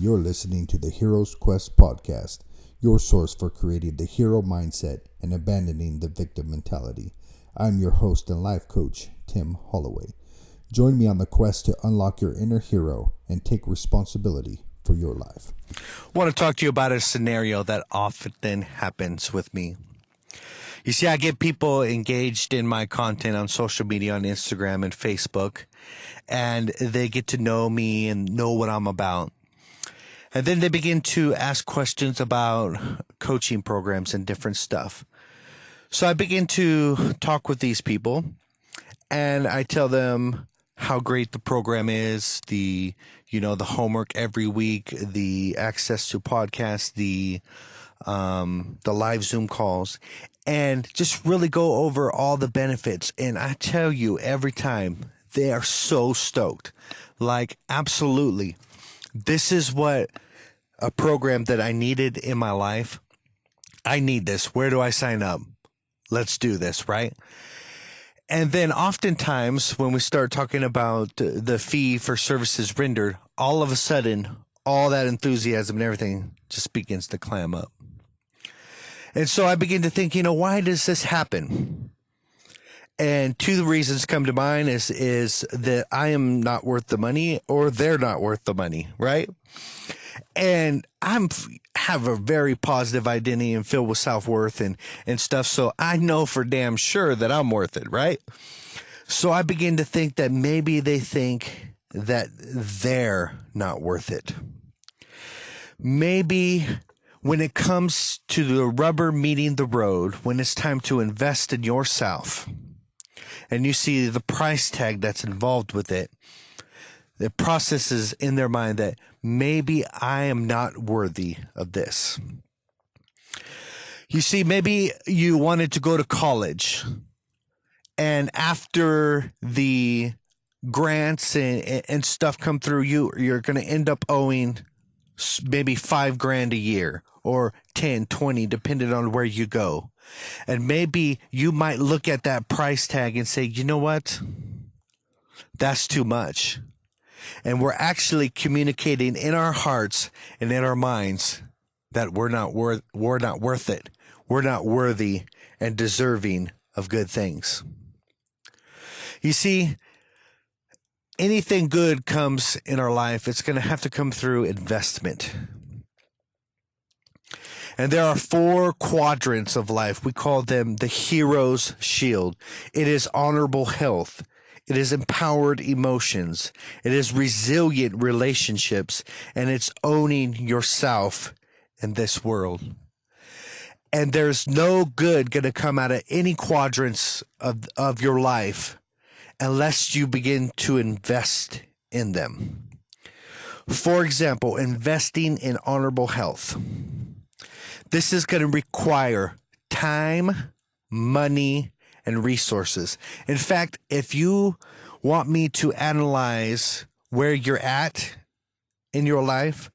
You're listening to the Hero's Quest podcast, your source for creating the hero mindset and abandoning the victim mentality. I'm your host and life coach, Tim Holloway. Join me on the quest to unlock your inner hero and take responsibility for your life. I want to talk to you about a scenario that often happens with me. You see, I get people engaged in my content on social media, on Instagram and Facebook, and they get to know me and know what I'm about. And then they begin to ask questions about coaching programs and different stuff. So I begin to talk with these people, and I tell them how great the program is, the homework every week, the access to podcasts, the live Zoom calls, and just really go over all the benefits. And I tell you, every time they are so stoked. Like, absolutely. This is what a program that I needed in my life. I need this. Where do I sign up? Let's do this, right? And then oftentimes when we start talking about the fee for services rendered, all of a sudden, all that enthusiasm and everything just begins to clam up. And so I begin to think, why does this happen? And two reasons come to mind is that I am not worth the money or they're not worth the money, right? And have a very positive identity and filled with self-worth and stuff. So I know for damn sure that I'm worth it, right? So I begin to think that maybe they think that they're not worth it. Maybe when it comes to the rubber meeting the road, when it's time to invest in yourself, and you see the price tag that's involved with it, the process is in their mind that maybe I am not worthy of this. You see, maybe you wanted to go to college, and after the grants and stuff come through, you're going to end up owing maybe $5,000 a year or 10, 20, depending on where you go. And maybe you might look at that price tag and say, you know what? That's too much. And we're actually communicating in our hearts and in our minds that we're not worth it. We're not worthy and deserving of good things. You see, anything good comes in our life, it's going to have to come through investment. And there are 4 quadrants of life. We call them the hero's shield. It is honorable health. It is empowered emotions. It is resilient relationships. And it's owning yourself in this world. And there's no good going to come out of any quadrants of your life unless you begin to invest in them. For example, investing in honorable health. This is going to require time, money, and resources. In fact, if you want me to analyze where you're at in your life,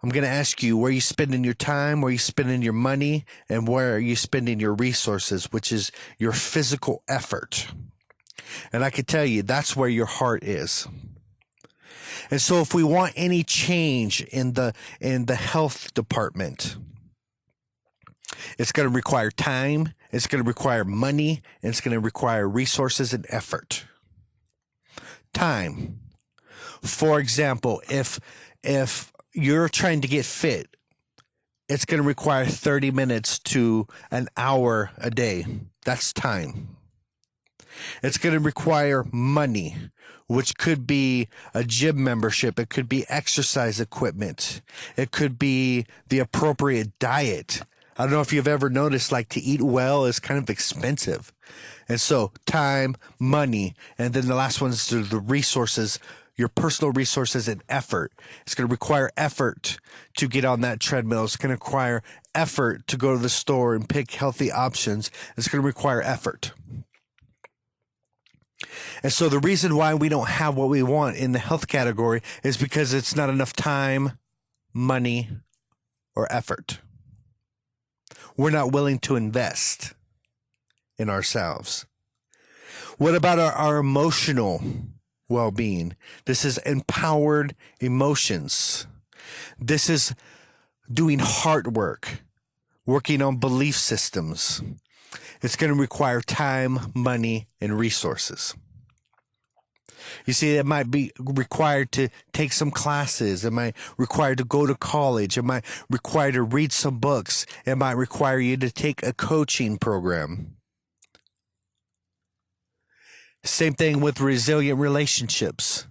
I'm going to ask you, where are you spending your time, where are you spending your money, and where are you spending your resources, which is your physical effort. And I can tell you, that's where your heart is. And so if we want any change in the health department, it's going to require time, it's going to require money, and it's going to require resources and effort. Time. For example, if you're trying to get fit, it's going to require 30 minutes to an hour a day. That's time. It's going to require money, which could be a gym membership. It could be exercise equipment. It could be the appropriate diet. I don't know if you've ever noticed, like, to eat well is kind of expensive. And so time, money, and then the last one is the resources, your personal resources and effort. It's going to require effort to get on that treadmill. It's going to require effort to go to the store and pick healthy options. It's going to require effort. And so the reason why we don't have what we want in the health category is because it's not enough time, money, or effort. We're not willing to invest in ourselves. What about our emotional well-being? This is empowered emotions. This is doing hard work, working on belief systems. It's going to require time, money, and resources. You see, it might be required to take some classes. It might require to go to college. It might require to read some books. It might require you to take a coaching program. Same thing with resilient relationships.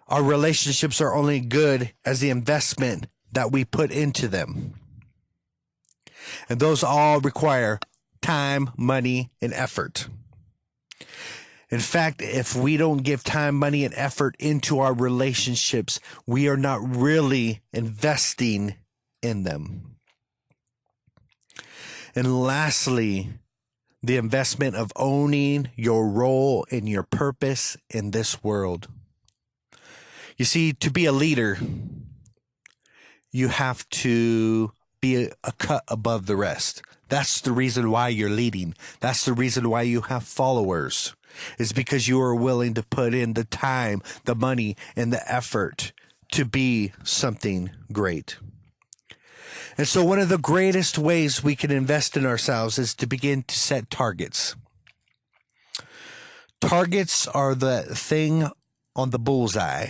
Our relationships are only good as the investment that we put into them. And those all require time, money, and effort. In fact, if we don't give time, money, and effort into our relationships, we are not really investing in them. And lastly, the investment of owning your role and your purpose in this world. You see, to be a leader, you have to be a cut above the rest. That's the reason why you're leading. That's the reason why you have followers. It's because you are willing to put in the time, the money, and the effort to be something great. And so one of the greatest ways we can invest in ourselves is to begin to set targets. Targets are the thing on the bullseye.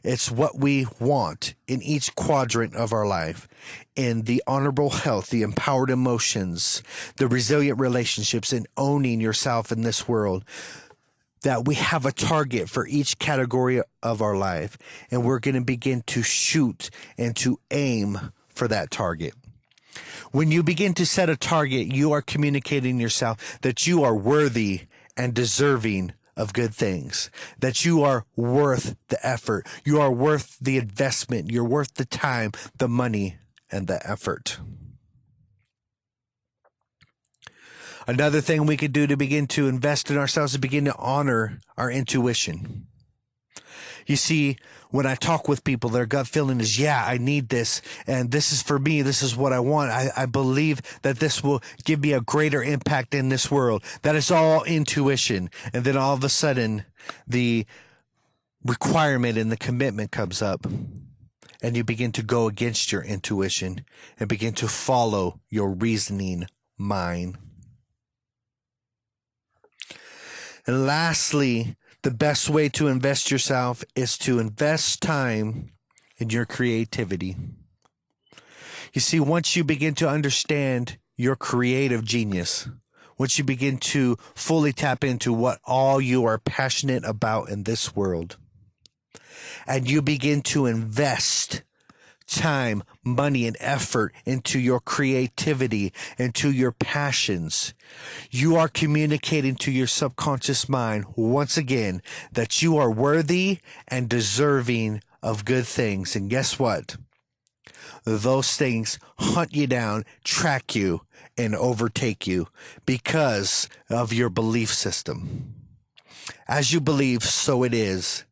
It's what we want in each quadrant of our life, in the honorable health, the empowered emotions, the resilient relationships, and owning yourself in this world. That we have a target for each category of our life, and we're going to begin to shoot and to aim for that target. When you begin to set a target, you are communicating yourself that you are worthy and deserving of good things, that you are worth the effort, you are worth the investment, you're worth the time, the money, and the effort. Another thing we could do to begin to invest in ourselves is begin to honor our intuition. You see, when I talk with people, their gut feeling is, yeah, I need this, and this is for me, this is what I want. I believe that this will give me a greater impact in this world. That is all intuition. And then all of a sudden, the requirement and the commitment comes up, and you begin to go against your intuition and begin to follow your reasoning mind. And lastly, the best way to invest yourself is to invest time in your creativity. You see, once you begin to understand your creative genius, once you begin to fully tap into what all you are passionate about in this world, and you begin to invest time, money, and effort into your creativity, into your passions, you are communicating to your subconscious mind once again that you are worthy and deserving of good things. And guess what? Those things hunt you down, track you, and overtake you because of your belief system. As you believe, so it is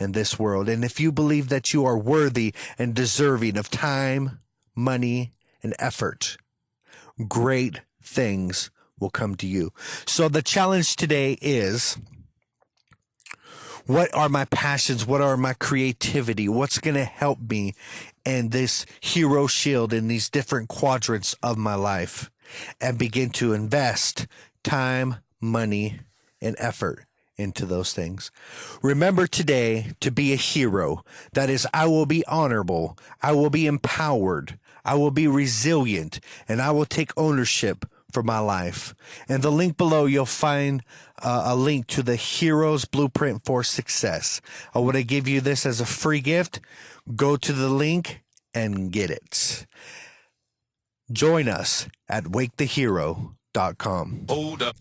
in this world. And if you believe that you are worthy and deserving of time, money, and effort, great things will come to you. So the challenge today is, what are my passions? What are my creativity? What's going to help me in this hero shield in these different quadrants of my life, and begin to invest time, money, and effort into those things. Remember today to be a hero. That is, I will be honorable. I will be empowered. I will be resilient, and I will take ownership for my life. And the link below, you'll find a link to the Hero's Blueprint for Success. I want to give you this as a free gift. Go to the link and get it. Join us at wakethehero.com. Hold up.